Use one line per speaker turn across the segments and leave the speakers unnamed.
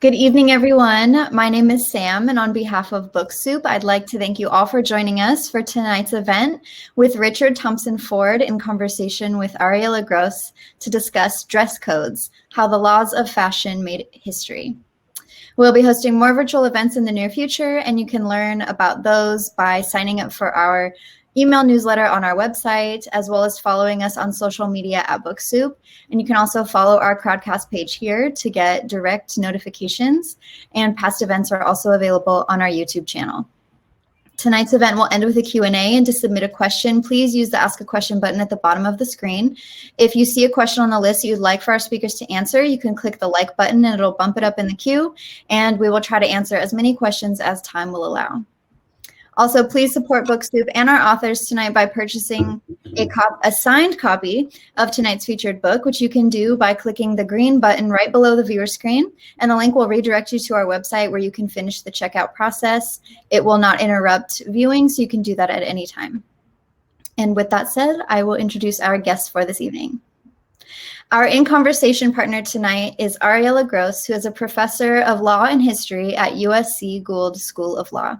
Good evening, everyone. My name is Sam, and on behalf of Book Soup, I'd like to thank you all for joining us for tonight's event with Richard Thompson Ford in conversation with Ariela Gross to discuss dress codes, how the laws of fashion made history. We'll be hosting more virtual events in the near future, and you can learn about those by signing up for our email newsletter on our website, as well as following us on social media at Book Soup. And you can also follow our Crowdcast page here to get direct notifications, and past events are also available on our YouTube channel. Tonight's event will end with a Q&A, and to submit a question, please use the Ask a Question button at the bottom of the screen. If you see a question on the list you'd like for our speakers to answer, you can click the like button and it'll bump it up in the queue, and we will try to answer as many questions as time will allow. Also, please support Book Soup and our authors tonight by purchasing a signed copy of tonight's featured book, which you can do by clicking the green button right below the viewer screen, and the link will redirect you to our website where you can finish the checkout process. It will not interrupt viewing, so you can do that at any time. And with that said, I will introduce our guests for this evening. Our in-conversation partner tonight is Ariela Gross, who is a professor of law and history at USC Gould School of Law.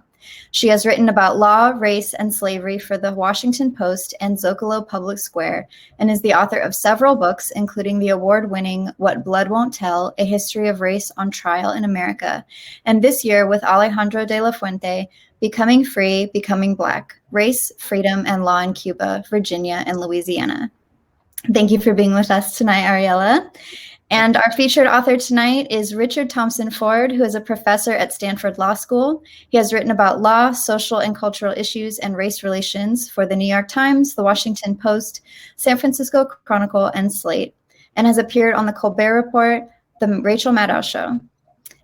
She has written about law, race, and slavery for the Washington Post and Zocalo Public Square, and is the author of several books, including the award-winning What Blood Won't Tell, A History of Race on Trial in America, and this year with Alejandro de la Fuente, Becoming Free, Becoming Black, Race, Freedom, and Law in Cuba, Virginia, and Louisiana. Thank you for being with us tonight, Ariela. And our featured author tonight is Richard Thompson Ford, who is a professor at Stanford Law School. He has written about law, social and cultural issues, and race relations for the New York Times, the Washington Post, San Francisco Chronicle, and Slate, and has appeared on the Colbert Report, the Rachel Maddow Show.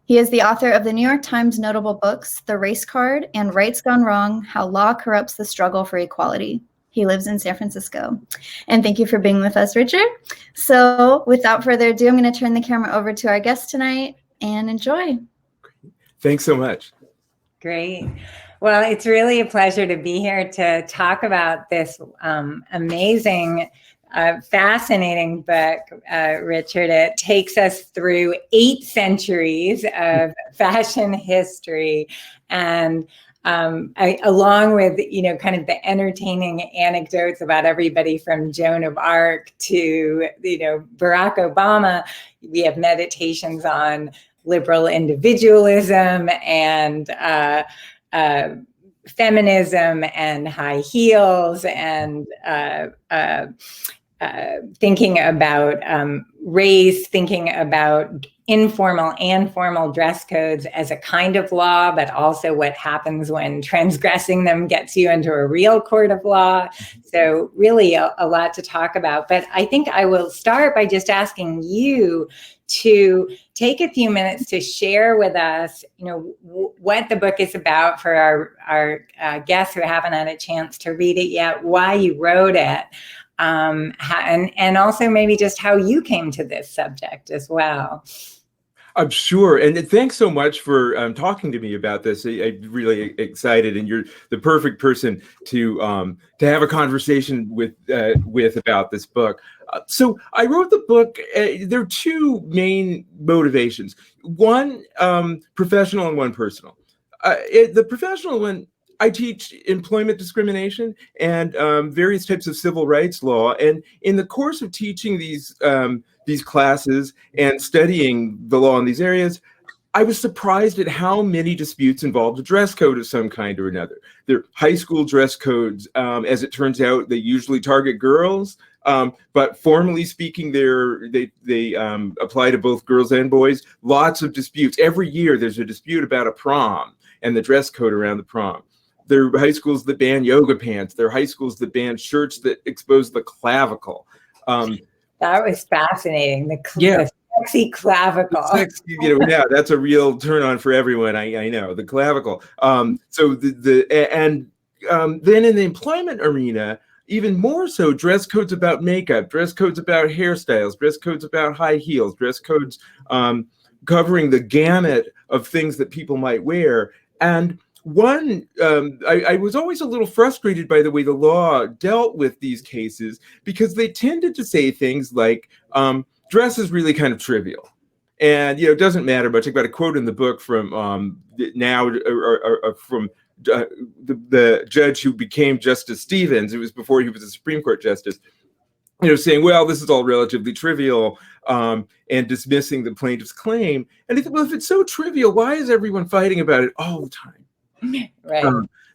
He is the author of the New York Times notable books, The Race Card and Rights Gone Wrong, How Law Corrupts the Struggle for Equality. He lives in San Francisco. And thank you for being with us, Richard. So without further ado, I'm going to turn the camera over to our guest tonight and enjoy.
Thanks so much.
Great. Well, it's really a pleasure to be here to talk about this amazing, fascinating book, Richard. It takes us through 8 centuries of fashion history, and along with, kind of the entertaining anecdotes about everybody from Joan of Arc to, Barack Obama. We have meditations on liberal individualism and feminism and high heels and thinking about race, thinking about informal and formal dress codes as a kind of law, but also what happens when transgressing them gets you into a real court of law. So really a lot to talk about. But I think I will start by just asking you to take a few minutes to share with us, what the book is about for our guests who haven't had a chance to read it yet, why you wrote it, and also maybe just how you came to this subject as well.
I'm sure. And thanks so much for talking to me about this. I'm really excited, and you're the perfect person to have a conversation with about this book. So I wrote the book. There are 2 main motivations. One professional and one personal. The professional one, I teach employment discrimination and various types of civil rights law. And in the course of teaching these classes and studying the law in these areas, I was surprised at how many disputes involved a dress code of some kind or another. They're high school dress codes. As it turns out, they usually target girls, but formally speaking, they apply to both girls and boys. Lots of disputes. Every year there's a dispute about a prom and the dress code around the prom. There are high schools that ban yoga pants. There are high schools that ban shirts that expose the clavicle.
That was fascinating. The sexy clavicle.
Yeah, that's a real turn on for everyone. I know, the clavicle. So then in the employment arena, even more so, dress codes about makeup, dress codes about hairstyles, dress codes about high heels, dress codes covering the gamut of things that people might wear. And I was always a little frustrated by the way the law dealt with these cases, because they tended to say things like, dress is really kind of trivial. And, it doesn't matter much. I've got a quote in the book from from the judge who became Justice Stevens. It was before he was a Supreme Court justice, saying, well, this is all relatively trivial, and dismissing the plaintiff's claim. And I thought, well, if it's so trivial, why is everyone fighting about it all the time?
Right.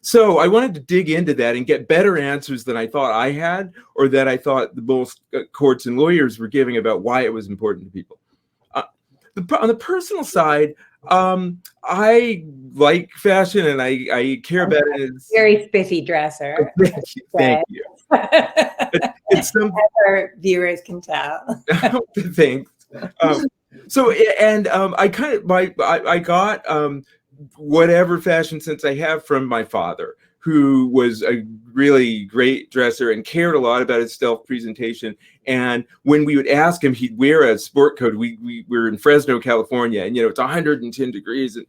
So I wanted to dig into that and get better answers than I thought I had, or that I thought the most courts and lawyers were giving about why it was important to people. On the personal side, I like fashion and I care about it.
Very spiffy dresser.
Thank you. It's some
our viewers can tell.
Thanks. I got whatever fashion sense I have from my father, who was a really great dresser and cared a lot about his self-presentation. And when we would ask him, he'd wear a sport coat. We were in Fresno, California, and it's 110 degrees, and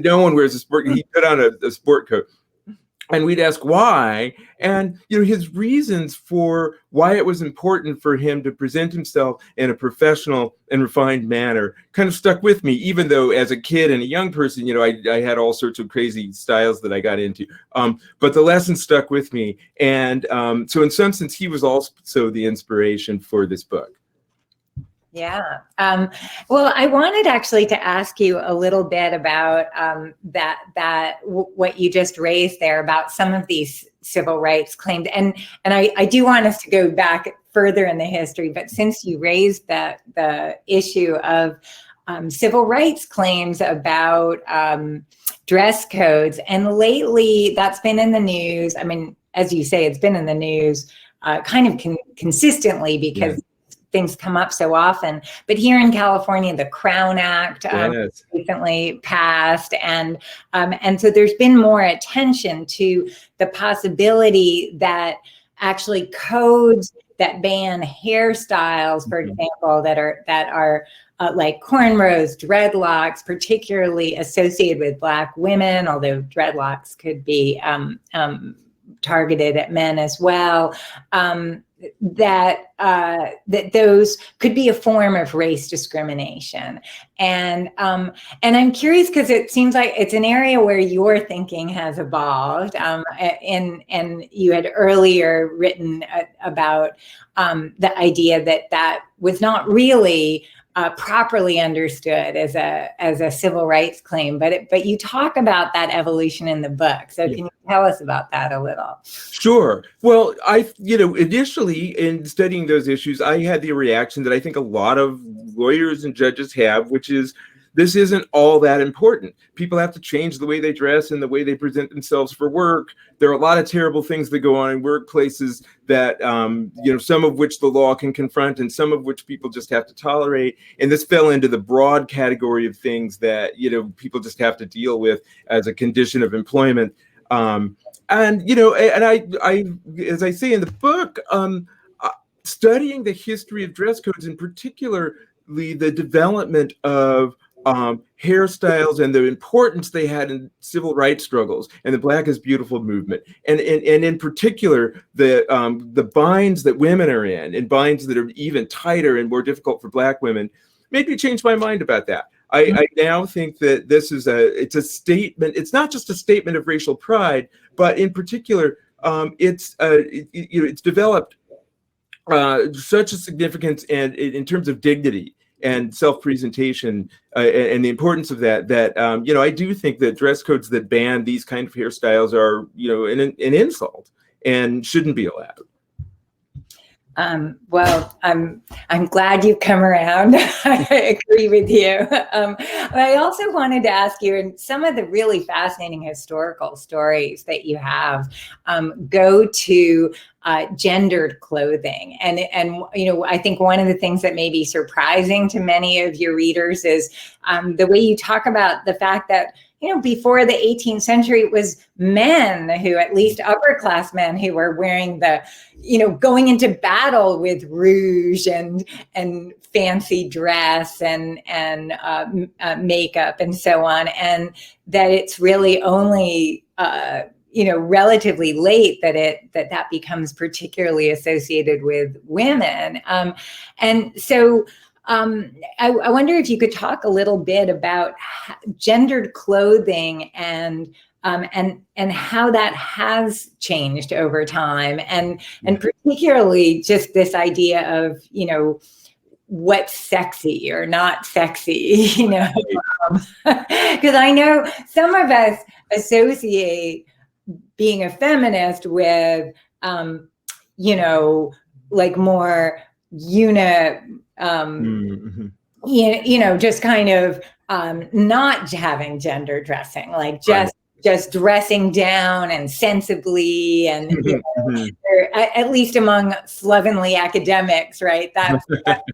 no one wears a sport coat. He put on a sport coat. And we'd ask why, and his reasons for why it was important for him to present himself in a professional and refined manner kind of stuck with me, even though as a kid and a young person, I had all sorts of crazy styles that I got into. But the lesson stuck with me, and so in some sense, he was also the inspiration for this book.
Yeah. Well, I wanted actually to ask you a little bit about what you just raised there about some of these civil rights claims. And I do want us to go back further in the history, but since you raised the issue of civil rights claims about dress codes, and lately that's been in the news. I mean, as you say, it's been in the news kind of consistently because things come up so often. But here in California, the Crown Act recently passed, and so there's been more attention to the possibility that actually codes that ban hairstyles, for example, that are like cornrows, dreadlocks, particularly associated with Black women, although dreadlocks could be targeted at men as well. That those could be a form of race discrimination, and I'm curious because it seems like it's an area where your thinking has evolved. And you had earlier written about the idea that was not really properly understood as a civil rights claim, but you talk about that evolution in the book. So can you tell us about that a little?
Sure. Well, initially in studying those issues, I had the reaction that I think a lot of lawyers and judges have, which is this isn't all that important. People have to change the way they dress and the way they present themselves for work. There are a lot of terrible things that go on in workplaces that, some of which the law can confront and some of which people just have to tolerate. And this fell into the broad category of things that, people just have to deal with as a condition of employment. And I, as I say in the book, studying the history of dress codes, and particularly the development of hairstyles and the importance they had in civil rights struggles and the Black is Beautiful movement, and in particular the binds that women are in, and binds that are even tighter and more difficult for Black women, made me change my mind about that. I now think that this is it's a statement. It's not just a statement of racial pride, but in particular, it's developed such a significance and in terms of dignity and self-presentation and the importance of that I do think that dress codes that ban these kind of hairstyles are an insult and shouldn't be allowed.
Well, I'm glad you've come around. I agree with you. But I also wanted to ask you, and some of the really fascinating historical stories that you have go to gendered clothing. And I think one of the things that may be surprising to many of your readers is the way you talk about the fact that before the 18th century, it was men who, at least upper class men, who were wearing going into battle with rouge and fancy dress and makeup and so on. And that it's really only, relatively late that becomes particularly associated with women. And so I wonder if you could talk a little bit about gendered clothing and how that has changed over time, and particularly just this idea of, you know, what's sexy or not sexy, you know, because I know some of us associate being a feminist with, you know, like more you know, just kind of not having gender dressing, like just dressing down and sensibly, and you know, or at least among slovenly academics, right? That's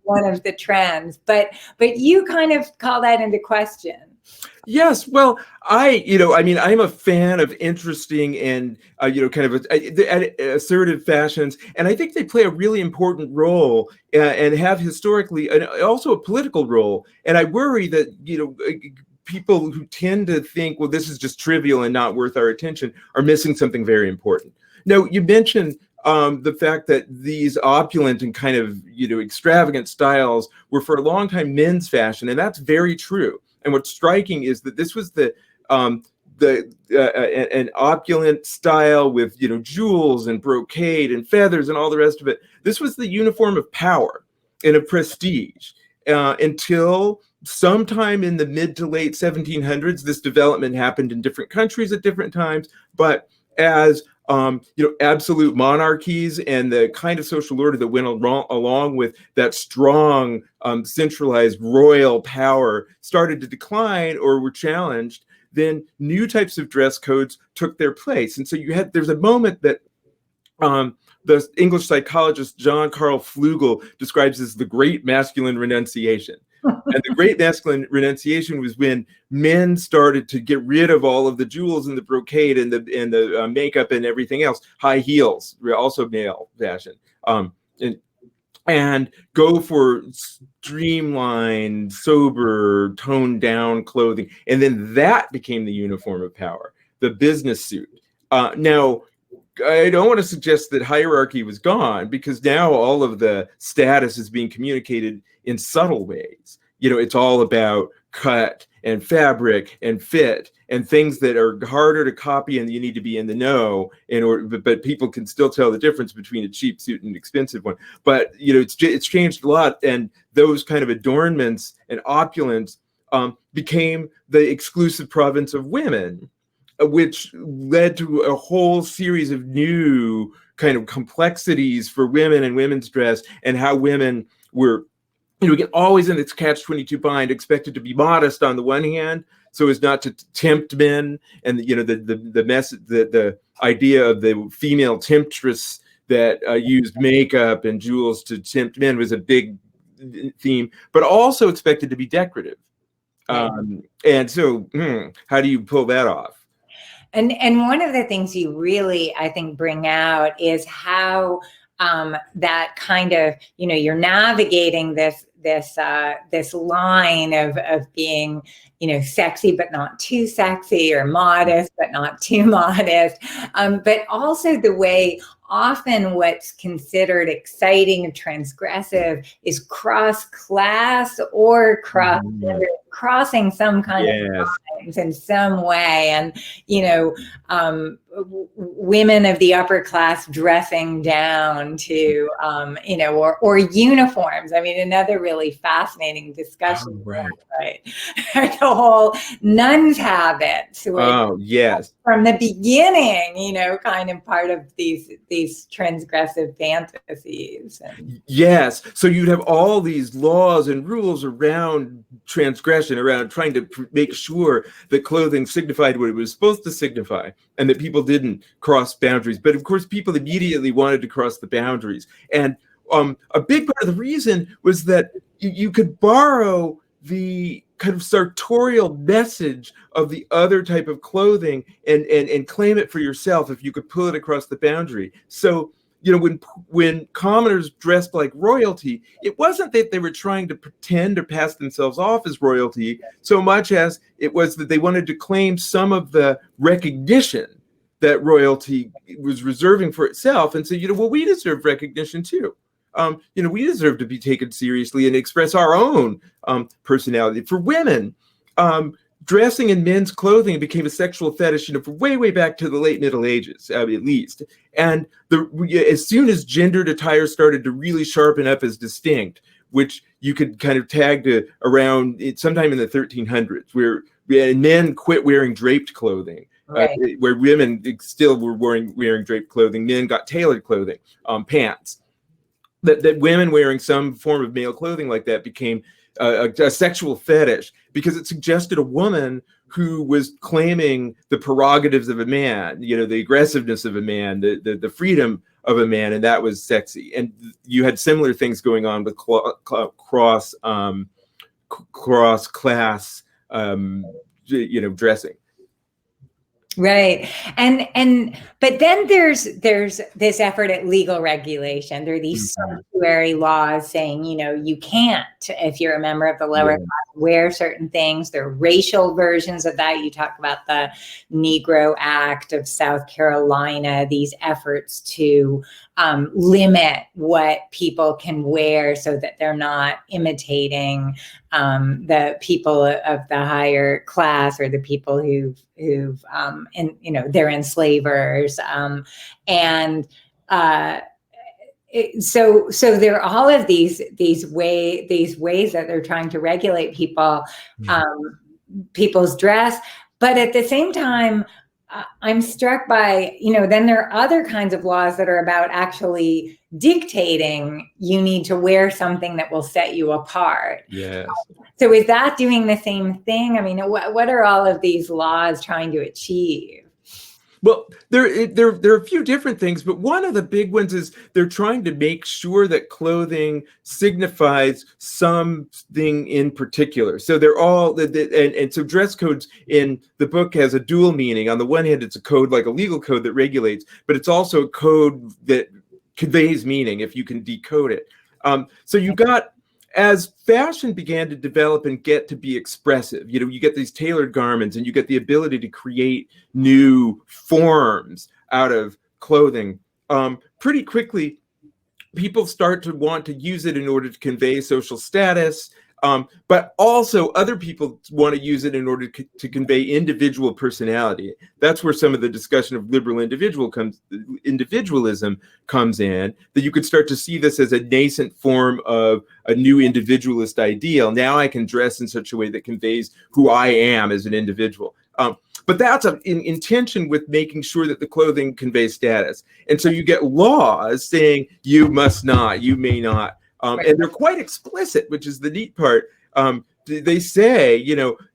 one of the trends. But you kind of call that into question.
Yes, well, I'm a fan of interesting and kind of assertive fashions, and I think they play a really important role and have historically, and also a political role. And I worry that people who tend to think, well, this is just trivial and not worth our attention, are missing something very important. Now, you mentioned the fact that these opulent and kind of extravagant styles were for a long time men's fashion, and that's very true. And what's striking is that this was an opulent style with jewels and brocade and feathers and all the rest of it. This was the uniform of power and of prestige until sometime in the mid to late 1700s. This development happened in different countries at different times, but as absolute monarchies and the kind of social order that went along with that strong centralized royal power started to decline or were challenged, then new types of dress codes took their place. And so there's a moment that the English psychologist John Carl Flugel describes as the Great Masculine Renunciation. And the Great Masculine Renunciation was when men started to get rid of all of the jewels and the brocade and the makeup and everything else, high heels, also male fashion, and go for streamlined, sober, toned down clothing. And then that became the uniform of power, the business suit. Now, I don't want to suggest that hierarchy was gone, because now all of the status is being communicated in subtle ways. It's all about cut and fabric and fit and things that are harder to copy, and you need to be in the know but people can still tell the difference between a cheap suit and an expensive one. But it's changed a lot, and those kind of adornments and opulence became the exclusive province of women, which led to a whole series of new kind of complexities for women and women's dress, and how women were get always in this catch-22 bind, expected to be modest on the one hand, so as not to tempt men, and the idea of the female temptress that used makeup and jewels to tempt men was a big theme, but also expected to be decorative. And so, how do you pull that off?
And one of the things you really, I think, bring out is how that kind of, you're navigating this line of being, sexy but not too sexy, or modest but not too modest, but also the way often what's considered exciting and transgressive is cross-class or crossing some kind of lines in some way. And, women of the upper class dressing down to, or uniforms. I mean, another really fascinating discussion, right? The whole nuns habits.
Oh, yes.
From the beginning, kind of part of these transgressive fantasies.
Yes. So you'd have all these laws and rules around transgression, around trying to make sure that clothing signified what it was supposed to signify, and that people didn't cross boundaries. But of course, people immediately wanted to cross the boundaries. And a big part of the reason was that you could borrow the kind of sartorial message of the other type of clothing and claim it for yourself if you could pull it across the boundary. So, when commoners dressed like royalty, it wasn't that they were trying to pretend or pass themselves off as royalty so much as it was that they wanted to claim some of the recognition that royalty was reserving for itself, and say, we deserve recognition too. we deserve to be taken seriously and express our own personality. For women, dressing in men's clothing became a sexual fetish, for way back to the late Middle Ages, at least. And as soon as gendered attire started to really sharpen up as distinct, which you could kind of tag to around sometime in the 1300s, where men quit wearing draped clothing. Right. Where women still were wearing draped clothing, men got tailored clothing, pants. That women wearing some form of male clothing like that became a sexual fetish, because it suggested a woman who was claiming the prerogatives of a man, the aggressiveness of a man, the freedom of a man, and that was sexy. And you had similar things going on with cross class, dressing.
Right. But then there's this effort at legal regulation. There are these sanctuary laws saying, you can't, if you're a member of the lower class, wear certain things. There are racial versions of that. You talk about the Negro Act of South Carolina, these efforts to limit what people can wear so that they're not imitating the people of the higher class, or the people who've they're enslavers. So there are all of these ways that they're trying to regulate people's dress. But at the same time, I'm struck by, then there are other kinds of laws that are about actually dictating you need to wear something that will set you apart.
Yes.
So is that doing the same thing? I mean, what are all of these laws trying to achieve?
Well, there are a few different things, but one of the big ones is they're trying to make sure that clothing signifies something in particular. So they're all, and so dress codes in the book has a dual meaning. On the one hand, it's a code, like a legal code that regulates, but it's also a code that conveys meaning if you can decode it. So you got, as fashion began to develop and get to be expressive, you get these tailored garments, and you get the ability to create new forms out of clothing. Pretty quickly, people start to want to use it in order to convey social status, but also other people want to use it in order to convey individual personality. That's where some of the discussion of liberal individualism comes in, that you could start to see this as a nascent form of a new individualist ideal. Now I can dress in such a way that conveys who I am as an individual. But that's in tension with making sure that the clothing conveys status. And so you get laws saying you must not, you may not. And they're quite explicit, which is the neat part. They say,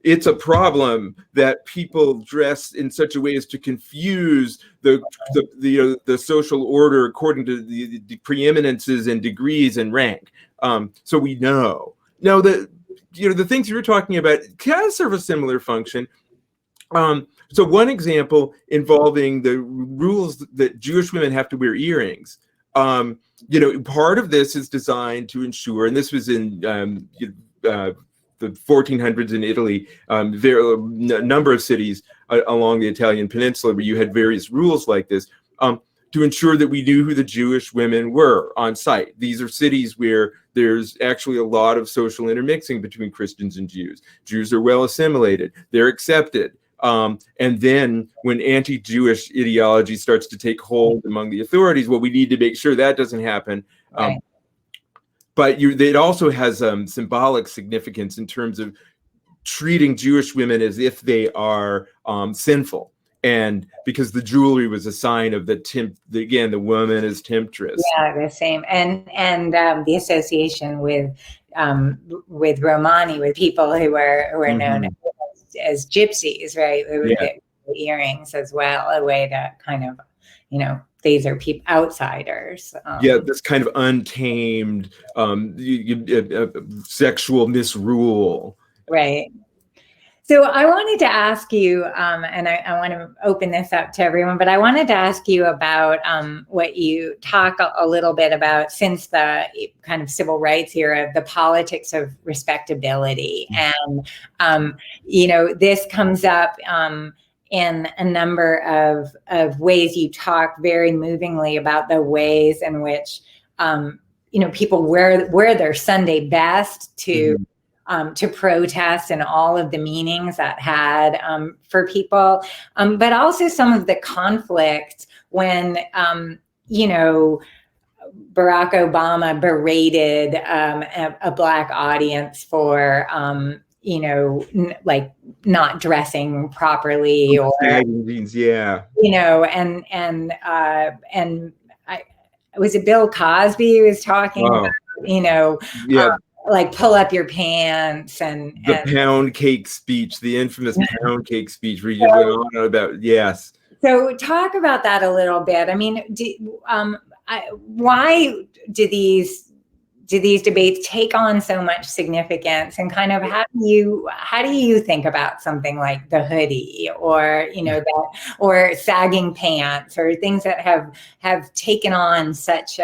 it's a problem that people dress in such a way as to confuse the social order according to the preeminences and degrees and rank. So we know. Now, the things you're talking about kind of serve a similar function. So one example involving the rules that Jewish women have to wear earrings. Part of this is designed to ensure, and this was in the 1400s in Italy, a number of cities along the Italian peninsula where you had various rules like this, to ensure that we knew who the Jewish women were on site. These are cities where there's actually a lot of social intermixing between Christians and Jews. Jews are well assimilated, they're accepted. And then when anti-Jewish ideology starts to take hold among the authorities, well, we need to make sure that doesn't happen. Right. But it also has symbolic significance in terms of treating Jewish women as if they are sinful. And because the jewelry was a sign of the woman is temptress. Yeah,
the same. And the association with Romani, with people who are known as gypsies, right? The earrings as well, a way to kind of, these are outsiders.
This kind of untamed sexual misrule.
Right. So I wanted to ask you, and I want to open this up to everyone, but I wanted to ask you about what you talk a little bit about since the kind of civil rights era, the politics of respectability. And, this comes up in a number of ways. You talk very movingly about the ways in which people wear their Sunday best to protest, and all of the meanings that had for people, but also some of the conflict when, Barack Obama berated a Black audience for, like not dressing properly, or
jeans, yeah.
Was it Bill Cosby who was talking about,
yeah.
Like pull up your pants and
the pound cake speech, the infamous pound cake speech where you went on about, yes.
So talk about that a little bit. I mean, why do these debates take on so much significance, and kind of how do you think about something like the hoodie, or or sagging pants, or things that have taken on such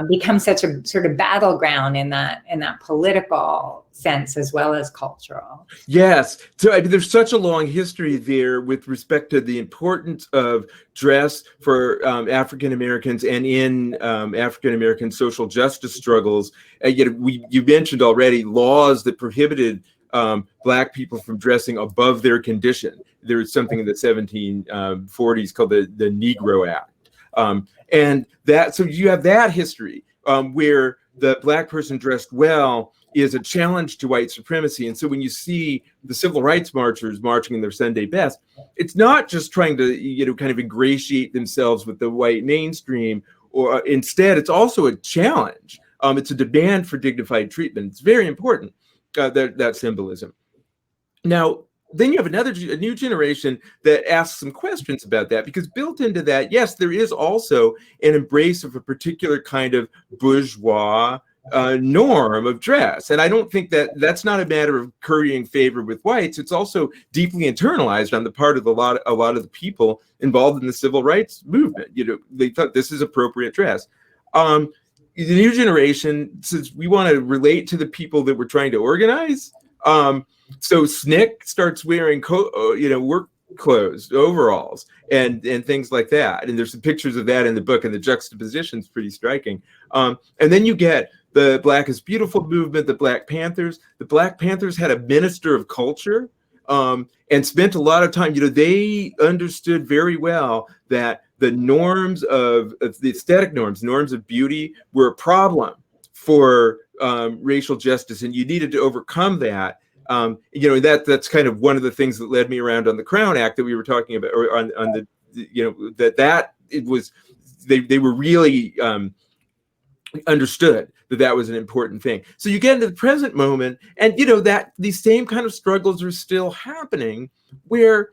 become such a sort of battleground in that political sense as well as cultural?
Yes. So there's such a long history there with respect to the importance of dress for African Americans and in African American social justice struggles. You mentioned already laws that prohibited Black people from dressing above their condition. There was something in the 1740s called the Negro Act. So you have that history where the Black person dressed well is a challenge to white supremacy. And so when you see the civil rights marchers marching in their Sunday best, it's not just trying to, kind of ingratiate themselves with the white mainstream, or instead it's also a challenge. It's a demand for dignified treatment. It's very important, that symbolism. Now, then you have a new generation that asks some questions about that, because built into that, yes, there is also an embrace of a particular kind of bourgeois norm of dress. And I don't think that's not a matter of currying favor with whites. It's also deeply internalized on the part of a lot of the people involved in the civil rights movement. They thought this is appropriate dress. The new generation says we want to relate to the people that we're trying to organize. So SNCC starts wearing work clothes, overalls, and things like that. And there's some pictures of that in the book, and the juxtaposition is pretty striking. And then you get the Black is Beautiful movement, the Black Panthers. The Black Panthers had a minister of culture, and spent a lot of time. They understood very well that the norms of the aesthetic norms of beauty were a problem for racial justice, and you needed to overcome that. That's kind of one of the things that led me around on the Crown Act that we were talking about, or on the, they were really understood that was an important thing. So you get into the present moment, and that these same kind of struggles are still happening, where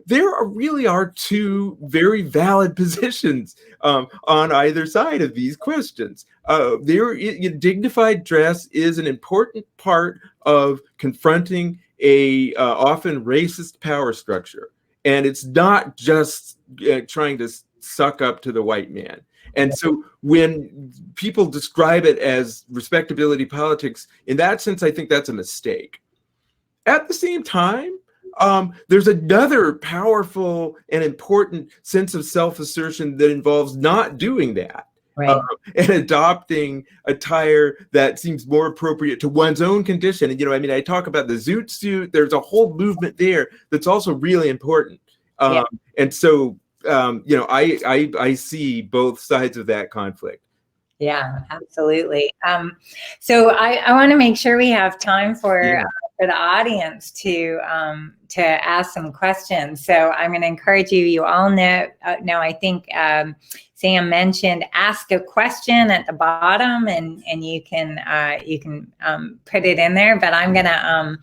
there really are two very valid positions on either side of these questions. Dignified dress is an important part of confronting a often racist power structure, and it's not just trying to suck up to the white man. And so when people describe it as respectability politics, in that sense, I think that's a mistake. At the same time, there's another powerful and important sense of self-assertion that involves not doing that,
right,
and adopting attire that seems more appropriate to one's own condition. And I talk about the zoot suit. There's a whole movement there that's also really important. And so, I see both sides of that conflict.
Yeah, absolutely. So I want to make sure we have time for the audience to ask some questions. So I'm going to encourage you. You all know. I think Sam mentioned ask a question at the bottom, and you can put it in there. But I'm going to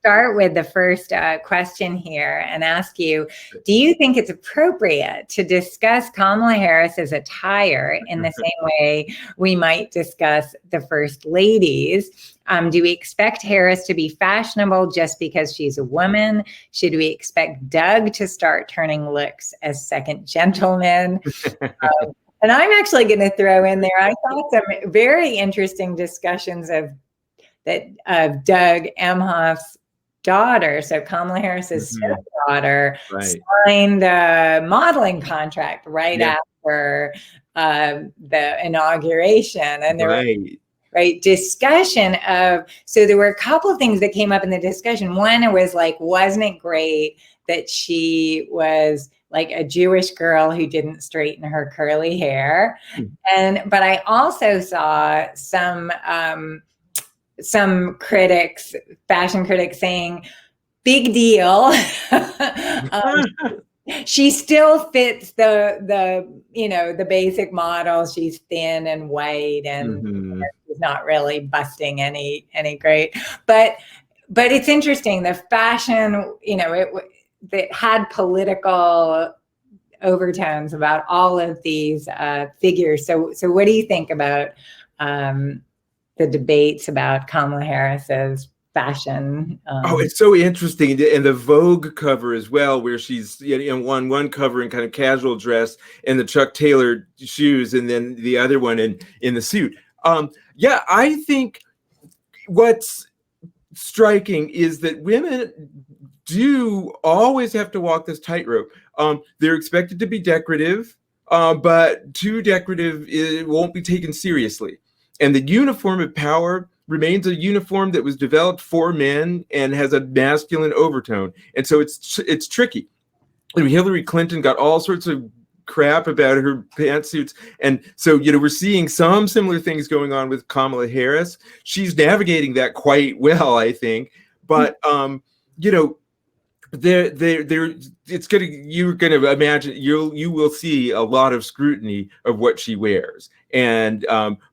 start with the first question here and ask you, do you think it's appropriate to discuss Kamala Harris's attire in the same way we might discuss the First Ladies? Do we expect Harris to be fashionable just because she's a woman? Should we expect Doug to start turning looks as second gentleman? And I'm actually going to throw in there, I thought some very interesting discussions of Doug Emhoff's daughter, so Kamala Harris's stepdaughter, signed a modeling contract right after the inauguration, and there
Right.
right discussion of, so there were a couple of things that came up in the discussion. One, it was like, wasn't it great that she was like a Jewish girl who didn't straighten her curly hair? But I also saw some critics, fashion critics, saying, big deal. She still fits the basic model. She's thin and white, and she's not really busting any great. But it's interesting. The fashion, it had political overtones about all of these figures. So what do you think about the debates about Kamala Harris's fashion?
It's so interesting, and the Vogue cover as well, where she's in one cover in kind of casual dress and the Chuck Taylor shoes, and then the other one in the suit. I think what's striking is that women do always have to walk this tightrope. They're expected to be decorative, but too decorative, it won't be taken seriously. And the uniform of power remains a uniform that was developed for men and has a masculine overtone. And so it's tricky. I mean, Hillary Clinton got all sorts of crap about her pantsuits. And so, we're seeing some similar things going on with Kamala Harris. She's navigating that quite well, I think. But, you're gonna imagine you will see a lot of scrutiny of what she wears, and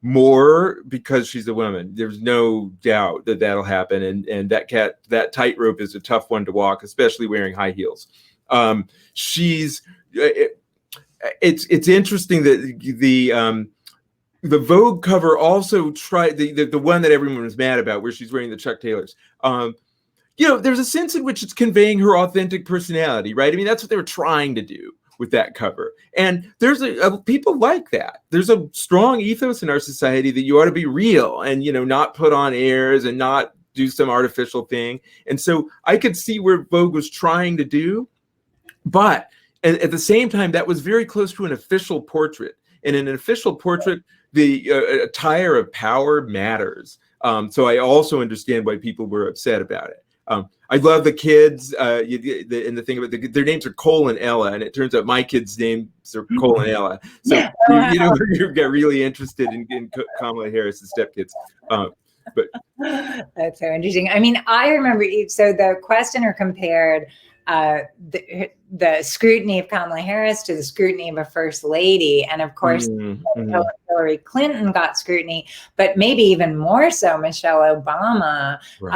more because she's a woman. There's no doubt that that'll happen, and that tightrope is a tough one to walk, especially wearing high heels. It's interesting that the Vogue cover also tried the one that everyone was mad about, where she's wearing the Chuck Taylors. There's a sense in which it's conveying her authentic personality, right? I mean, that's what they were trying to do with that cover. And there's people like that. There's a strong ethos in our society that you ought to be real and, not put on airs and not do some artificial thing. And so I could see where Vogue was trying to do, but at the same time, that was very close to an official portrait. And in an official portrait, the attire of power matters. So I also understand why people were upset about it. I love the kids, and the thing about their names are Cole and Ella, and it turns out my kids' names are Cole and Ella. So you get really interested in Kamala Harris's stepkids. But
that's so interesting. I mean, I remember. So the questioner compared the scrutiny of Kamala Harris to the scrutiny of a first lady, and of course, Hillary Clinton got scrutiny, but maybe even more so Michelle Obama, for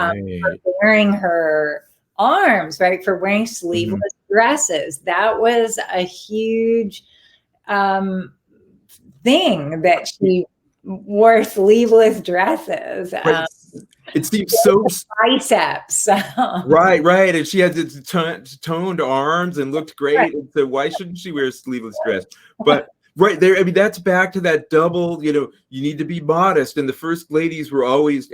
wearing her arms, right, for wearing sleeveless dresses. That was a huge thing, that she wore sleeveless dresses.
It seems so
biceps.
Right. And she had the toned arms and looked great. Right. And so why shouldn't she wear a sleeveless dress? But right there, I mean, that's back to that double, you need to be modest. And the first ladies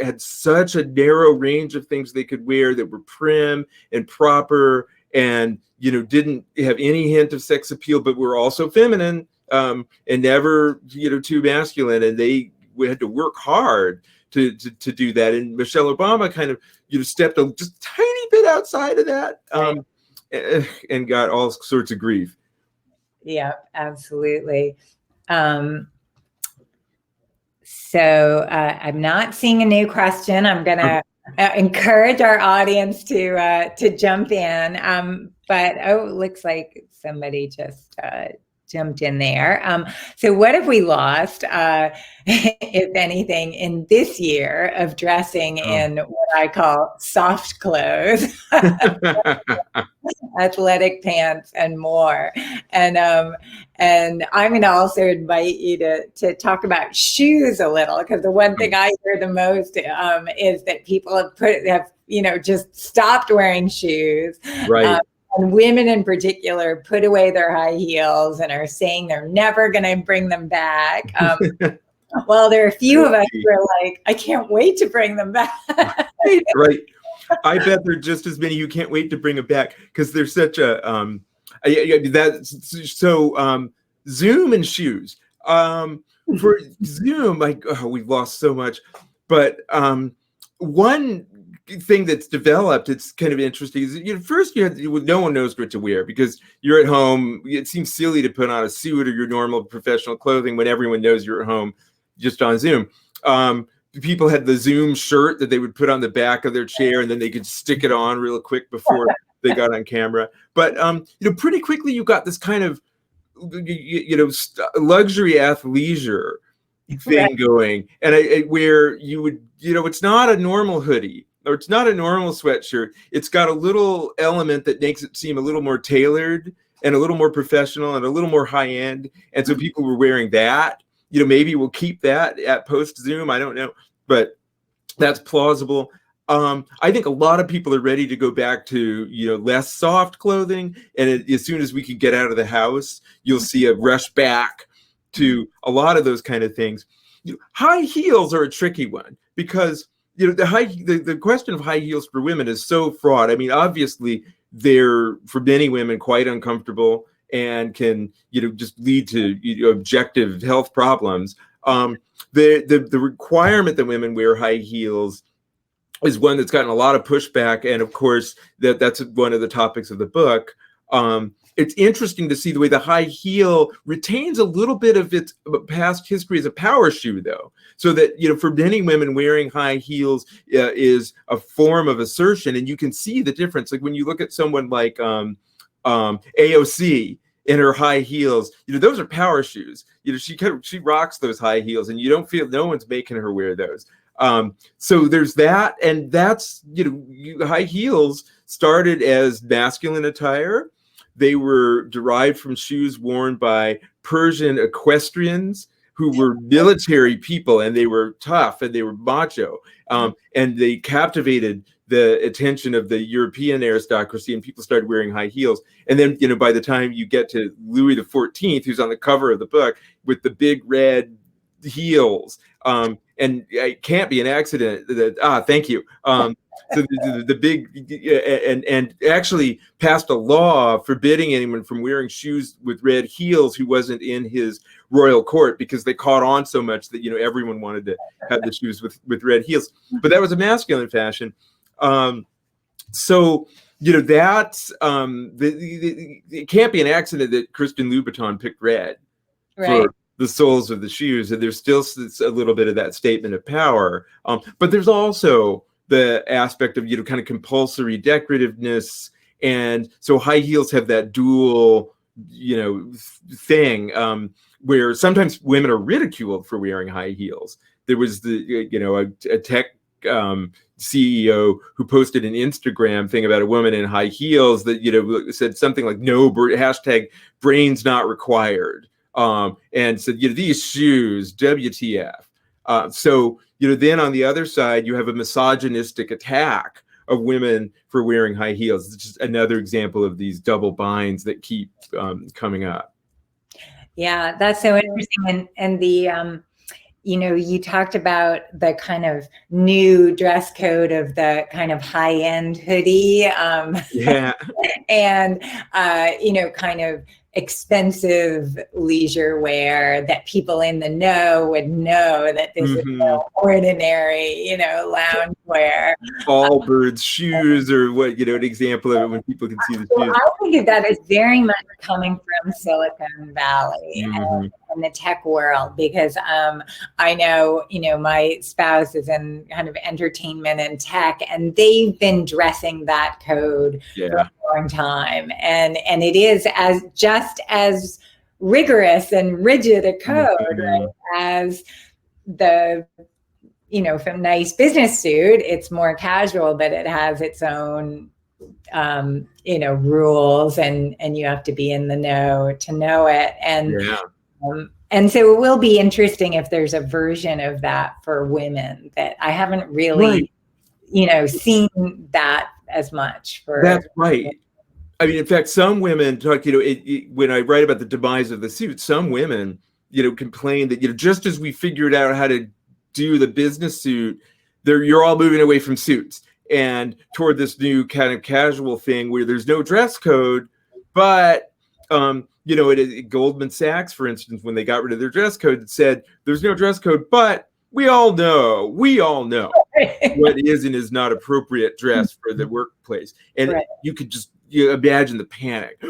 had such a narrow range of things they could wear that were prim and proper and, didn't have any hint of sex appeal, but were also feminine, and never, too masculine. And they had to work hard to do that. And Michelle Obama kind of stepped just a tiny bit outside of that, and got all sorts of grief.
Yeah, absolutely. So I'm not seeing a new question. I'm gonna encourage our audience to jump in. But it looks like somebody just jumped in there. So what have we lost, if anything, in this year of dressing in what I call soft clothes, athletic pants, and more? And I'm going to also invite you to talk about shoes a little, because the one thing I hear the most is that people have just stopped wearing shoes.
Right.
And women in particular put away their high heels and are saying they're never going to bring them back. Well, there are a few of us who are like, I can't wait to bring them back.
Right. I bet there are just as many who can't wait to bring them back, because there's such a Zoom and shoes. For Zoom, we've lost so much. But one thing that's developed, it's kind of interesting, is first no one knows what to wear because you're at home. It seems silly to put on a suit or your normal professional clothing when everyone knows you're at home just on Zoom. People had the Zoom shirt that they would put on the back of their chair and then they could stick it on real quick before they got on camera. But pretty quickly you got this kind of luxury athleisure thing going, and where you would it's not a normal hoodie or it's not a normal sweatshirt. It's got a little element that makes it seem a little more tailored and a little more professional and a little more high end. And so people were wearing that. Maybe we'll keep that at post Zoom. I don't know, but that's plausible. I think a lot of people are ready to go back to, less soft clothing. And as soon as we can get out of the house, you'll see a rush back to a lot of those kind of things. High heels are a tricky one because, the question of high heels for women is so fraught. I mean, obviously they're, for many women, quite uncomfortable and can, just lead to objective health problems. The requirement that women wear high heels is one that's gotten a lot of pushback, and of course that's one of the topics of the book. It's interesting to see the way the high heel retains a little bit of its past history as a power shoe, though. So that, for many women, wearing high heels is a form of assertion, and you can see the difference. Like when you look at someone like AOC in her high heels, those are power shoes. She rocks those high heels, and you don't feel no one's making her wear those. So there's that, and that's high heels started as masculine attire. They were derived from shoes worn by Persian equestrians who were military people, and they were tough and they were macho, and they captivated the attention of the European aristocracy, and people started wearing high heels. And then, by the time you get to Louis XIV, who's on the cover of the book with the big red heels, and it can't be an accident that, thank you. So the big, and actually passed a law forbidding anyone from wearing shoes with red heels who wasn't in his royal court, because they caught on so much that, everyone wanted to have the shoes with red heels. But that was a masculine fashion. So, that's, it can't be an accident that Christian Louboutin picked red for the soles of the shoes. And there's still a little bit of that statement of power. But there's also the aspect of, kind of compulsory decorativeness. And so high heels have that dual, thing, where sometimes women are ridiculed for wearing high heels. There was a tech CEO who posted an Instagram thing about a woman in high heels that, said something like, no, hashtag brains not required. And said, these shoes, WTF. So, then on the other side, you have a misogynistic attack of women for wearing high heels. It's just another example of these double binds that keep coming up.
Yeah, that's so interesting. And the, you talked about the kind of new dress code of the kind of high-end hoodie.
Yeah.
And, kind of expensive leisure wear that people in the know would know that this is no ordinary, lounge wear.
Allbirds shoes, or what, an example of it when people can see the shoes.
I think that is very much coming from Silicon Valley and the tech world, because I know, my spouse is in kind of entertainment and tech, and they've been dressing that code for a long time. And it is just as rigorous and rigid a code, right, as the, from nice business suit. It's more casual, but it has its own, rules, and you have to be in the know to know it. And so it will be interesting if there's a version of that for women that I haven't really, seen that as much for.
That's right. I mean, in fact, some women talk, when I write about the demise of the suit, some women, complain that, just as we figured out how to do the business suit, you're all moving away from suits and toward this new kind of casual thing where there's no dress code, but at Goldman Sachs, for instance, when they got rid of their dress code, it said there's no dress code, but we all know what is and is not appropriate dress for the workplace. And you could just imagine the panic.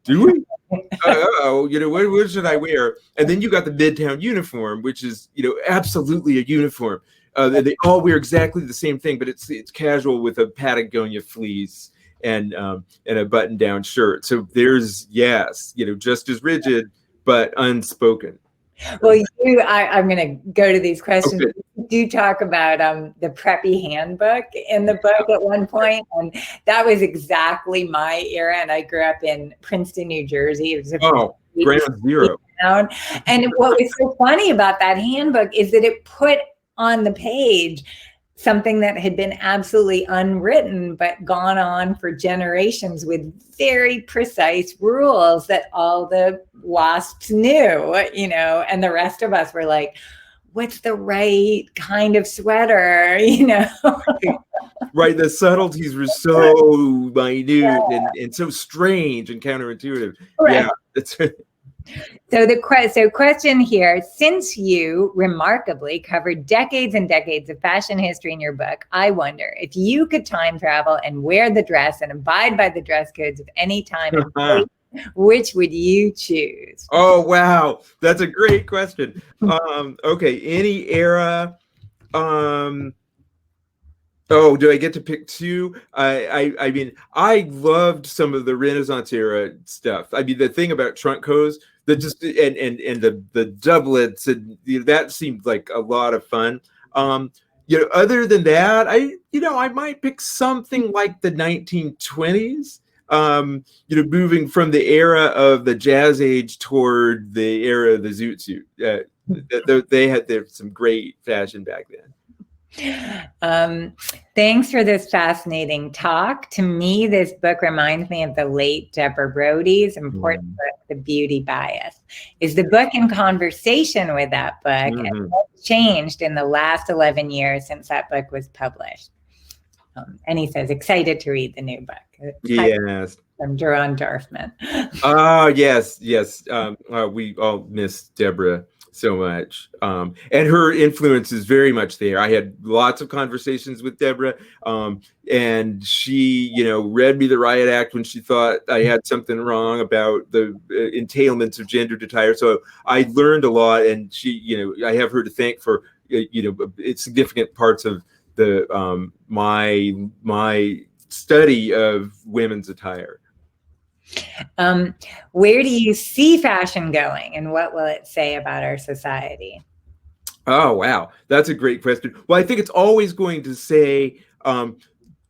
Do we? What should I wear? And then you got the Midtown uniform, which is, absolutely a uniform. They all wear exactly the same thing, but it's casual with a Patagonia fleece and a button-down shirt. So there's, just as rigid, but unspoken.
Well, I'm going to go to these questions. Okay. You do talk about the preppy handbook in the book at one point, and that was exactly my era. And I grew up in Princeton, New Jersey. It was
ground zero.
Town. And what was so funny about that handbook is that it put on the page something that had been absolutely unwritten, but gone on for generations with very precise rules that all the WASPs knew, and the rest of us were like, what's the right kind of sweater,
Right, the subtleties were so minute and so strange and counterintuitive. Right. Yeah, that's
So question here, since you remarkably covered decades and decades of fashion history in your book, I wonder if you could time travel and wear the dress and abide by the dress codes of any time and place, which would you choose?
Oh, wow. That's a great question. Okay, any era. Oh, do I get to pick two? I mean, I loved some of the Renaissance era stuff. I mean, the thing about trunk hose, and the doublets, and that seemed like a lot of fun. Other than that, I might pick something like the 1920s. Moving from the era of the Jazz Age toward the era of the zoot suit. They had some great fashion back then.
Thanks for this fascinating talk. To me, this book reminds me of the late Deborah Brody's important book, The Beauty Bias. Is the book in conversation with that book? And what's changed in the last 11 years since that book was published? And he says, excited to read the new book.
Yes.
From Duran Dorfman.
Oh, yes. We all miss Deborah so much. And her influence is very much there. I had lots of conversations with Deborah, and she, read me the Riot Act when she thought I had something wrong about the entailments of gendered attire. So I learned a lot, and she, I have her to thank for, significant parts of the my study of women's attire.
Where do you see fashion going, and what will it say about our society?
Oh, wow. That's a great question. Well, I think it's always going to say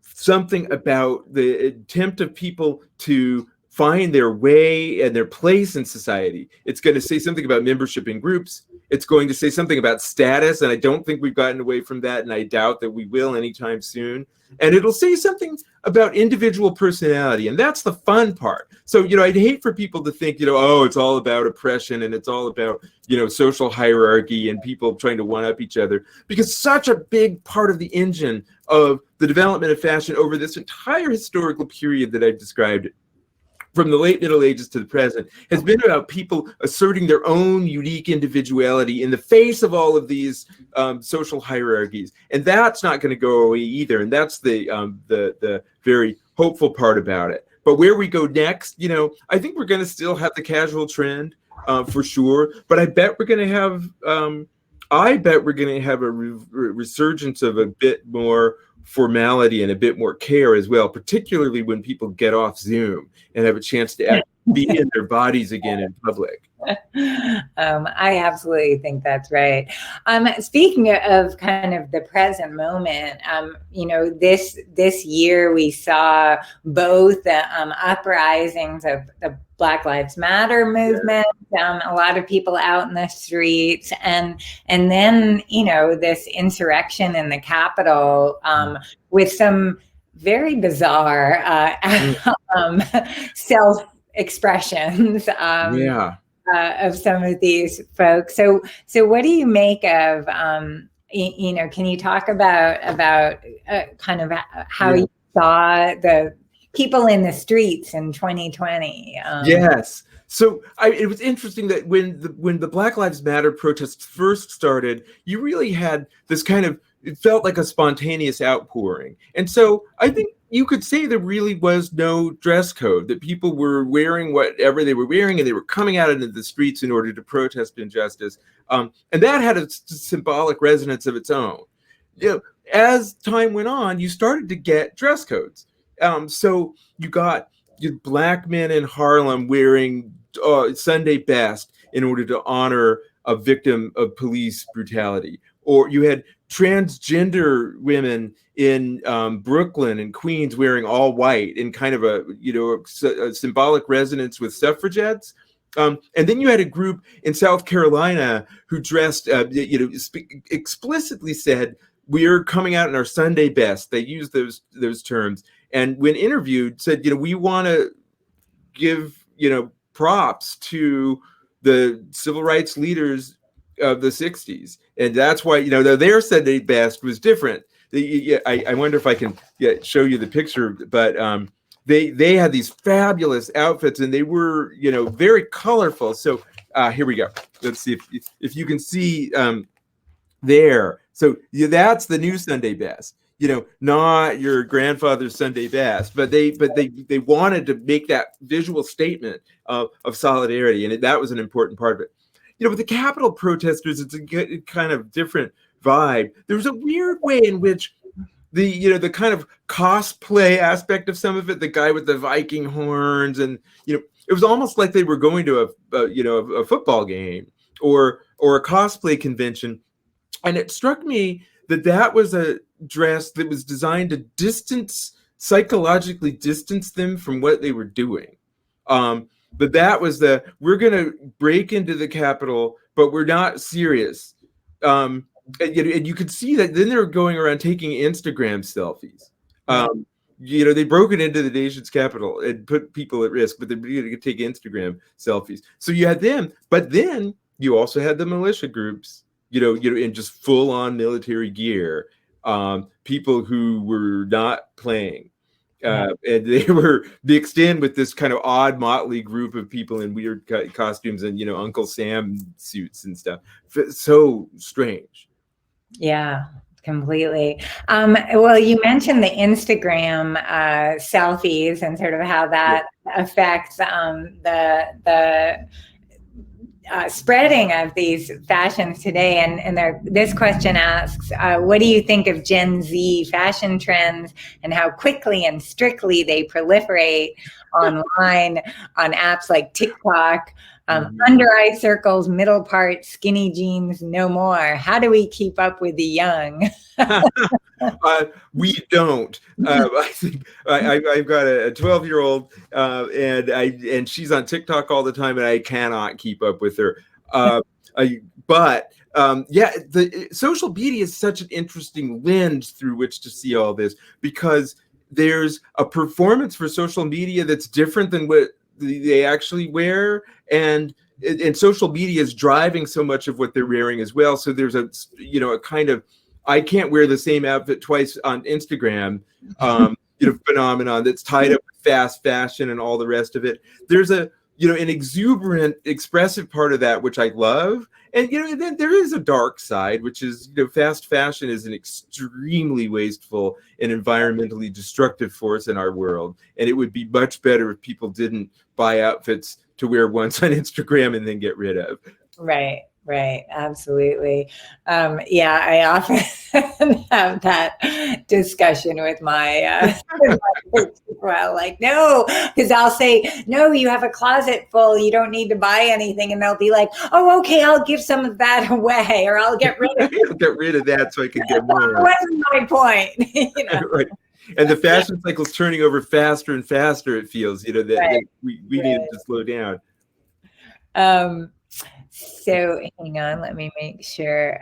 something about the attempt of people to find their way and their place in society. It's going to say something about membership in groups. It's going to say something about status, and I don't think we've gotten away from that, and I doubt that we will anytime soon. And it'll say something about individual personality, and that's the fun part. So, I'd hate for people to think, it's all about oppression and it's all about, social hierarchy and people trying to one-up each other, because such a big part of the engine of the development of fashion over this entire historical period that I've described, from the late Middle Ages to the present, has been about people asserting their own unique individuality in the face of all of these social hierarchies, and that's not going to go away either. And that's the very hopeful part about it. But where we go next, I think we're going to still have the casual trend for sure. But I bet we're going to have, a resurgence of a bit more formality and a bit more care as well, particularly when people get off Zoom and have a chance to be in their bodies again in public.
I absolutely think that's right. Speaking of kind of the present moment, this year we saw both the uprisings of the Black Lives Matter movement, a lot of people out in the streets, and then, this insurrection in the Capitol with some very bizarre self-expressions of some of these folks. So what do you make of, can you talk about kind of how you saw the people in the streets in 2020?
Yes. So it was interesting that when the Black Lives Matter protests first started, you really had this kind of, it felt like a spontaneous outpouring. And so I think you could say there really was no dress code, that people were wearing whatever they were wearing, and they were coming out into the streets in order to protest injustice. And that had a symbolic resonance of its own. As time went on, you started to get dress codes. So you got Black men in Harlem wearing Sunday best in order to honor a victim of police brutality. Or you had transgender women in Brooklyn and Queens wearing all white in kind of a symbolic resonance with suffragettes. And then you had a group in South Carolina who dressed, explicitly said, "We're coming out in our Sunday best." They used those terms, and when interviewed, said, "We want to give props to the civil rights leaders of the '60s," and that's why their Sunday best was different. I wonder if I can show you the picture, but they had these fabulous outfits, and they were very colorful. So here we go. Let's see if you can see there. So that's the new Sunday best. Not your grandfather's Sunday best, but they wanted to make that visual statement of solidarity, and that was an important part of it. With the Capitol protesters, it's a kind of different vibe. There was a weird way in which the kind of cosplay aspect of some of it, the guy with the Viking horns, and it was almost like they were going to a football game or a cosplay convention, and it struck me that was a dress that was designed to psychologically distance them from what they were doing. But that was we're going to break into the Capitol, but we're not serious. And you could see that then they were going around taking Instagram selfies. They broke it into the nation's capital and put people at risk, but they're going to take Instagram selfies. So you had them, but then you also had the militia groups, in just full on military gear, people who were not playing. And they were mixed in with this kind of odd motley group of people in weird costumes and Uncle Sam suits and stuff. So strange.
Yeah, completely. Well, you mentioned the Instagram selfies and sort of how that affects the spreading of these fashions today. And this question asks, what do you think of Gen Z fashion trends and how quickly and strictly they proliferate online on apps like TikTok? Under eye circles, middle part, skinny jeans, no more. How do we keep up with the young?
We don't. I think I've got a 12-year-old, and she's on TikTok all the time, and I cannot keep up with her. But the social media is such an interesting lens through which to see all this, because there's a performance for social media that's different than what they actually wear, and social media is driving so much of what they're wearing as well. So there's a kind of, I can't wear the same outfit twice on Instagram, phenomenon that's tied up with fast fashion and all the rest of it. There's an exuberant, expressive part of that, which I love. And, then there is a dark side, which is, fast fashion is an extremely wasteful and environmentally destructive force in our world. And it would be much better if people didn't buy outfits to wear once on Instagram and then get rid of.
Right. Absolutely. I often have that discussion with my well, like, no, because I'll say, no, you have a closet full, you don't need to buy anything. And they'll be like, oh, okay, I'll give some of that away, or I'll get rid of it.
Get rid of that so I can get more.
That wasn't my point.
Right. And the fashion cycle's turning over faster and faster, it feels, that we needed to slow down.
So hang on, let me make sure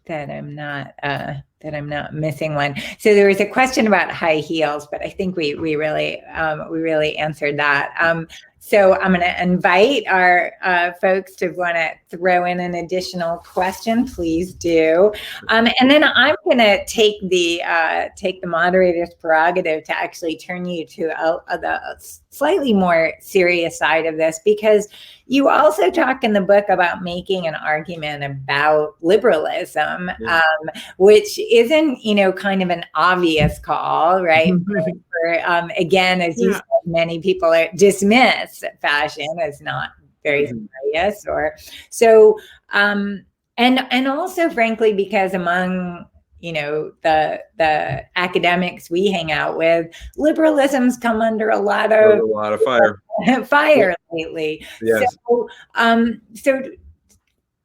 that I'm not missing one. So there was a question about high heels, but I think we really answered that. So I'm going to invite our folks to want to throw in an additional question. Please do. And then I'm going to take the moderator's prerogative to actually turn you to the slightly more serious side of this, because you also talk in the book about making an argument about liberalism, which isn't, kind of an obvious call, right? Again, as you said, many people dismiss fashion as not very serious, and also, frankly, because among the academics we hang out with, liberalism's come under a lot of fire lately.
Yes.
So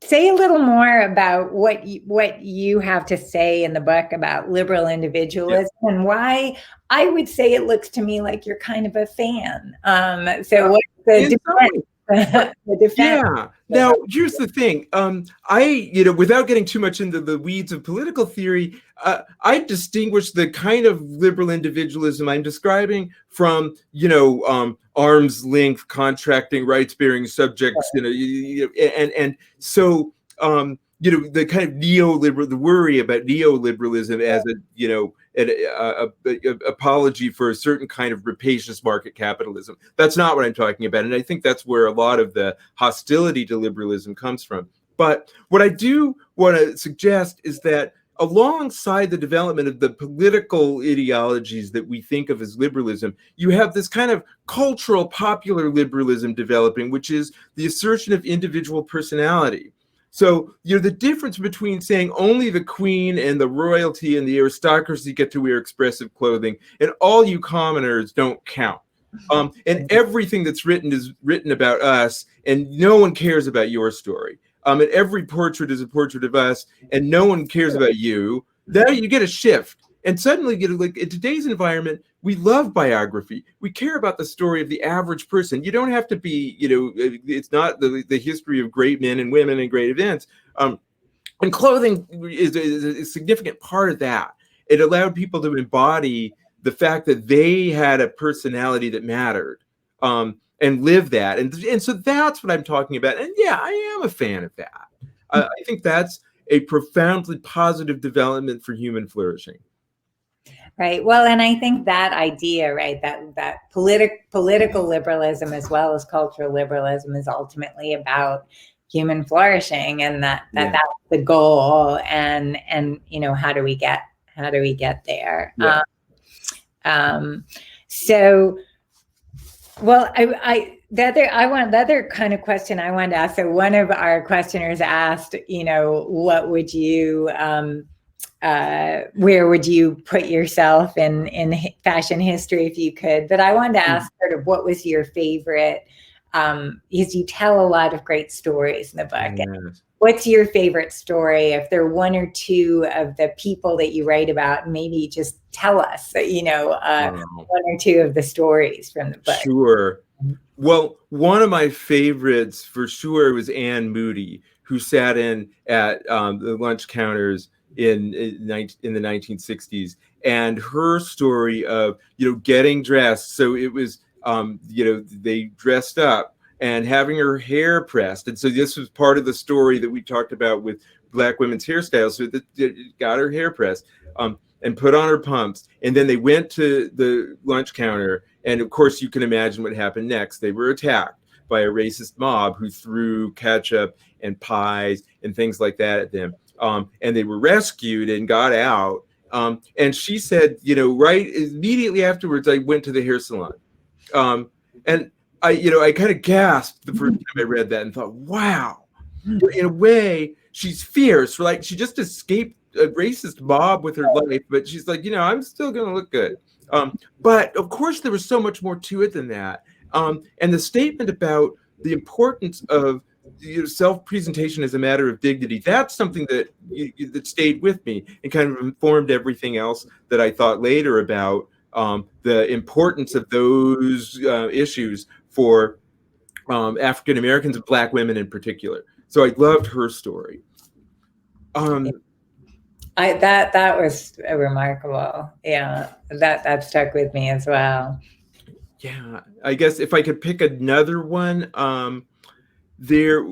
say a little more about what you have to say in the book about liberal individualism, and why I would say it looks to me like you're kind of a fan. So what's the defense?
Yeah. Now, here's the thing. Without getting too much into the weeds of political theory, I distinguish the kind of liberal individualism I'm describing from, arm's length contracting rights-bearing subjects, and so, the kind of neoliberal, the worry about neoliberalism as an apology for a certain kind of rapacious market capitalism. That's not what I'm talking about. And I think that's where a lot of the hostility to liberalism comes from. But what I do want to suggest is that alongside the development of the political ideologies that we think of as liberalism, you have this kind of cultural popular liberalism developing, which is the assertion of individual personality. So, the difference between saying only the queen and the royalty and the aristocracy get to wear expressive clothing and all you commoners don't count. And everything that's written is written about us, and no one cares about your story. And every portrait is a portrait of us, and no one cares about you. Then you get a shift. And suddenly, like in today's environment, we love biography. We care about the story of the average person. You don't have to be, it's not the history of great men and women and great events. And clothing is a significant part of that. It allowed people to embody the fact that they had a personality that mattered, and live that. And so that's what I'm talking about. And yeah, I am a fan of that. I think that's a profoundly positive development for human flourishing.
Right. Well, and I think that idea, right, that political liberalism as well as cultural liberalism is ultimately about human flourishing, and that's the goal. And how do we get there?
Yeah.
Well, the other kind of question I wanted to ask. So one of our questioners asked, what would you where would you put yourself in fashion history if you could? But I wanted to ask sort of what was your favorite, because you tell a lot of great stories in the book.
Yes.
What's your favorite story? If there are one or two of the people that you write about, maybe just tell us, one or two of the stories from the book.
Sure. Well, one of my favorites for sure was Anne Moody, who sat in at the lunch counters in the 1960s, and her story of getting dressed. So it was they dressed up and having her hair pressed, and so this was part of the story that we talked about with Black women's hairstyles. So that got her hair pressed and put on her pumps, and then they went to the lunch counter, and of course you can imagine what happened next. They were attacked by a racist mob who threw ketchup and pies and things like that at them. And they were rescued and got out. And she said, right immediately afterwards, I went to the hair salon. And I kind of gasped the first time I read that and thought, wow, in a way, she's fierce. Like she just escaped a racist mob with her life, but she's like, I'm still going to look good. But of course, there was so much more to it than that. And the statement about the importance of self-presentation as a matter of dignity, that's something that that stayed with me and kind of informed everything else that I thought later about the importance of those issues for African Americans and Black women in particular. So I loved her story.
That was remarkable. Yeah, that stuck with me as well.
Yeah, I guess if I could pick another one, there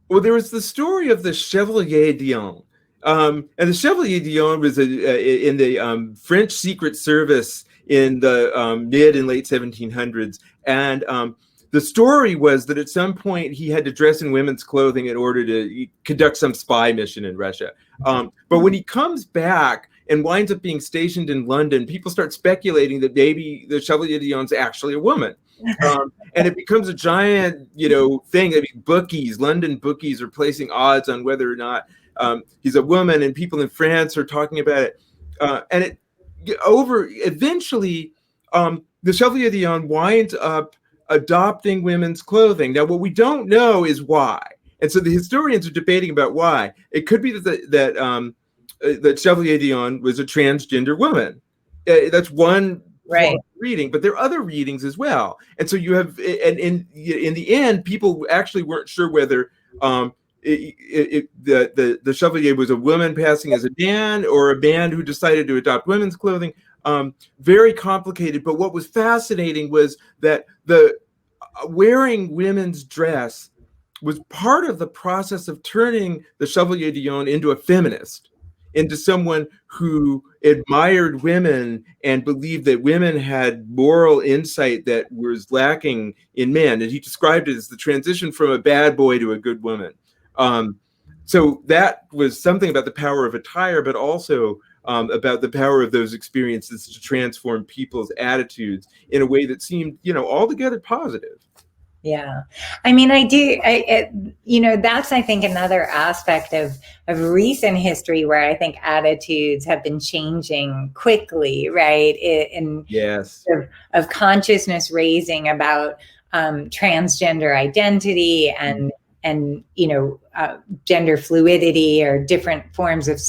was the story of the Chevalier d'Eon. And the Chevalier d'Eon was in the French Secret Service in the mid and late 1700s. And the story was that at some point he had to dress in women's clothing in order to conduct some spy mission in Russia. But when he comes back and winds up being stationed in London, people start speculating that maybe the Chevalier d'Eon's actually a woman. And it becomes a giant, thing. I mean, bookies, London bookies are placing odds on whether or not he's a woman, and people in France are talking about it. And eventually, the Chevalier d'Eon winds up adopting women's clothing. Now, what we don't know is why. And so the historians are debating about why. It could be that Chevalier d'Eon was a transgender woman. That's one reading, but there are other readings as well. And so you have, and in the end, people actually weren't sure whether the Chevalier was a woman passing as a man or a man who decided to adopt women's clothing. Very complicated. But what was fascinating was that the wearing women's dress was part of the process of turning the Chevalier d'Eon into a feminist, into someone who admired women and believed that women had moral insight that was lacking in men. And he described it as the transition from a bad boy to a good woman. So that was something about the power of attire, but also about the power of those experiences to transform people's attitudes in a way that seemed, altogether positive.
Yeah. I mean, that's, I think, another aspect of recent history where I think attitudes have been changing quickly, right? Of consciousness raising about transgender identity and gender fluidity or different forms of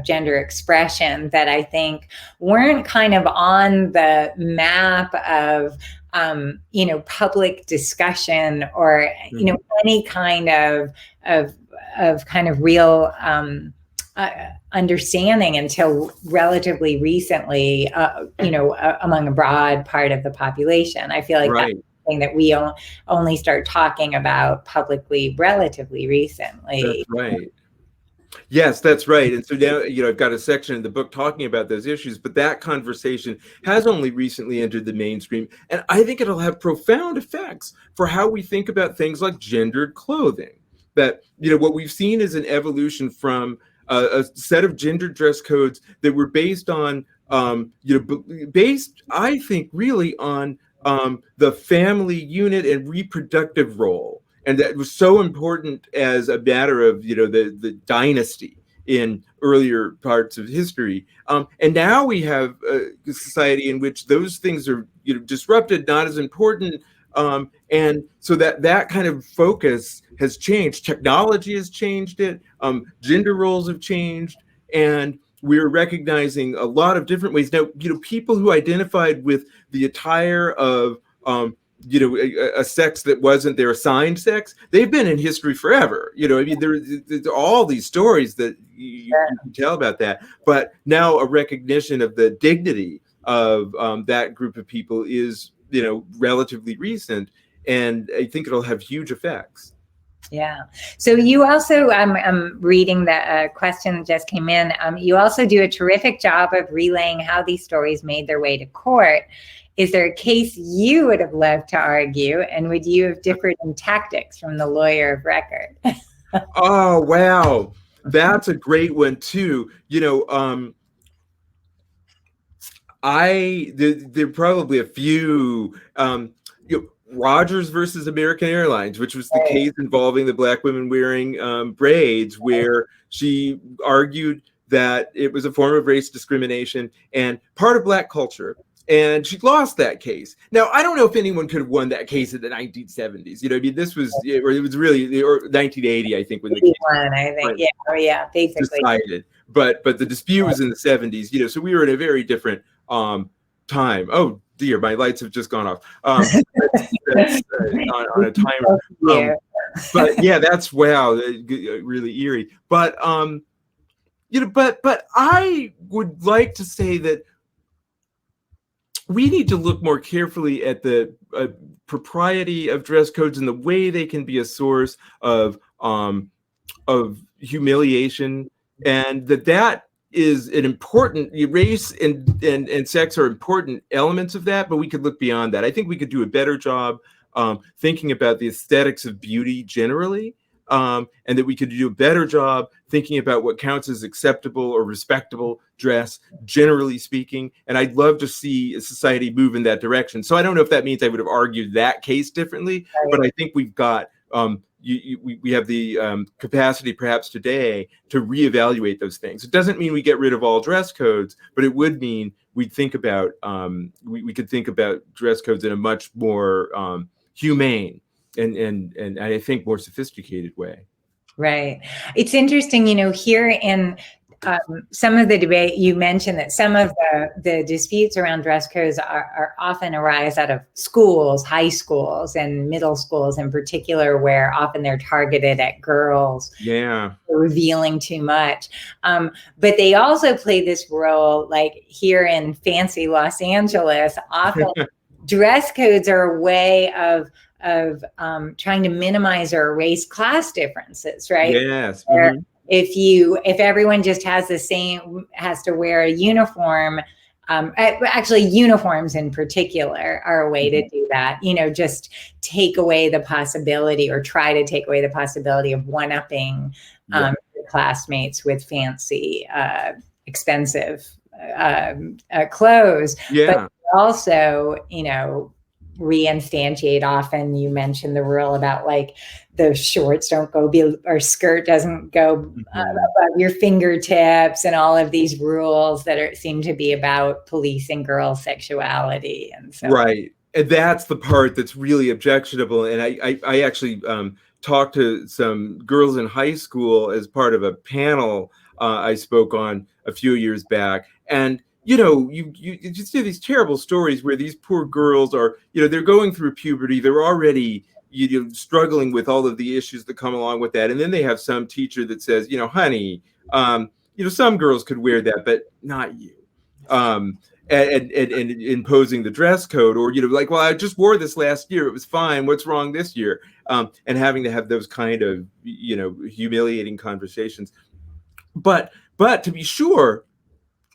gender expression that I think weren't kind of on the map of public discussion or any kind of real understanding until relatively recently, among a broad part of the population. I feel like that's something that we only start talking about publicly relatively recently.
That's right. Yes, that's right. And so now, I've got a section in the book talking about those issues, but that conversation has only recently entered the mainstream. And I think it'll have profound effects for how we think about things like gendered clothing. That, what we've seen is an evolution from a set of gender dress codes that were based on, I think, really on the family unit and reproductive role. And that was so important as a matter of, the dynasty in earlier parts of history. And now we have a society in which those things are, disrupted, not as important. And so that kind of focus has changed. Technology has changed it. Gender roles have changed. And we're recognizing a lot of different ways. Now, people who identified with the attire of, a sex that wasn't their assigned sex, they've been in history forever. There's all these stories that you can tell about that. But now a recognition of the dignity of that group of people is, relatively recent. And I think it'll have huge effects.
Yeah. So you also, I'm reading the question that just came in. You also do a terrific job of relaying how these stories made their way to court. Is there a case you would have loved to argue, and would you have differed in tactics from the lawyer of record?
Oh, wow. That's a great one too. There are probably a few, Rogers versus American Airlines, which was the case involving the Black women wearing braids, where she argued that it was a form of race discrimination and part of Black culture. And she lost that case. Now, I don't know if anyone could have won that case in the 1970s. This was, or it was really 1980, I think, when the case
won, I think. Basically
decided. But the dispute was in the 70s. So we were in a very different time. Oh dear, my lights have just gone off. That's on a timer. But yeah, that's really eerie. But but I would like to say that we need to look more carefully at the propriety of dress codes and the way they can be a source of humiliation, and that is an important, race and sex are important elements of that, but we could look beyond that. I think we could do a better job thinking about the aesthetics of beauty generally, and that we could do a better job thinking about what counts as acceptable or respectable dress, generally speaking. And I'd love to see a society move in that direction. So I don't know if that means I would have argued that case differently, but I think we've got we have the capacity perhaps today to reevaluate those things. It doesn't mean we get rid of all dress codes, but it would mean we'd think about we could think about dress codes in a much more humane and I think more sophisticated way.
Right. It's interesting, here in some of the debate, you mentioned that some of the disputes around dress codes are often arise out of schools, high schools, and middle schools in particular, where often they're targeted at girls.
Yeah.
Revealing too much. But they also play this role, like here in fancy Los Angeles, often dress codes are a way of trying to minimize or erase class differences, right?
Yes.
Mm-hmm. If everyone just has to wear a uniform, actually uniforms in particular are a way to do that, just take away the possibility or try to take away the possibility of one-upping your classmates with fancy, expensive clothes.
Yeah.
But also, reinstantiate often. You mentioned the rule about like the shorts don't go or skirt doesn't go above your fingertips, and all of these rules that seem to be about policing girls' sexuality and so
right. And that's the part that's really objectionable. And I actually talked to some girls in high school as part of a panel I spoke on a few years back, and you just hear these terrible stories where these poor girls are, they're going through puberty. They're already, struggling with all of the issues that come along with that. And then they have some teacher that says, honey, some girls could wear that, but not you. And imposing the dress code, or, like, well, I just wore this last year. It was fine. What's wrong this year? And having to have those kind of, humiliating conversations. But to be sure,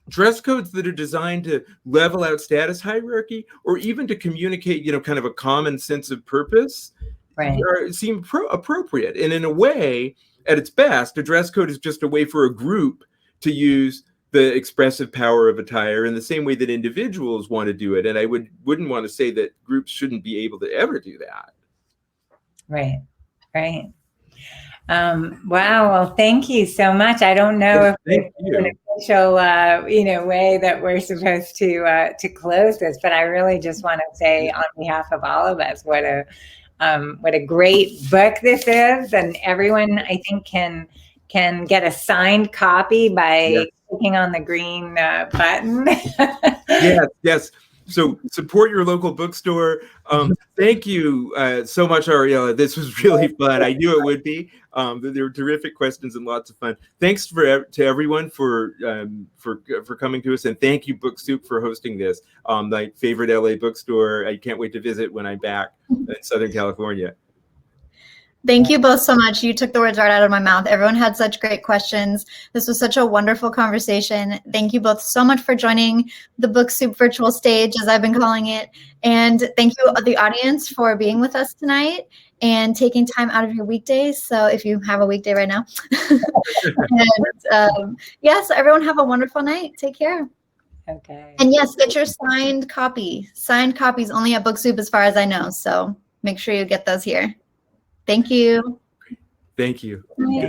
dress codes that are designed to level out status hierarchy, or even to communicate, kind of a common sense of purpose,
right,
seem appropriate. And in a way, at its best, a dress code is just a way for a group to use the expressive power of attire in the same way that individuals want to do it. And I wouldn't want to say that groups shouldn't be able to ever do that.
Right. Wow. Well, thank you so much. I don't know if there's an official, way that we're supposed to close this, but I really just want to say on behalf of all of us, what a great book this is, and everyone I think can get a signed copy by clicking on the green button.
Yes. So support your local bookstore. Thank you so much, Ariela. This was really fun. I knew it would be. There were terrific questions and lots of fun. Thanks to everyone for coming to us, and thank you, Book Soup, for hosting this. My favorite LA bookstore. I can't wait to visit when I'm back in Southern California.
Thank you both so much. You took the words right out of my mouth. Everyone had such great questions. This was such a wonderful conversation. Thank you both so much for joining the Book Soup virtual stage, as I've been calling it. And thank you, the audience, for being with us tonight and taking time out of your weekdays. So if you have a weekday right now. And yes, everyone have a wonderful night. Take care.
Okay.
And yes, get your signed copy. Signed copies only at Book Soup as far as I know. So make sure you get those here. Thank you.
Thank you.
Bye.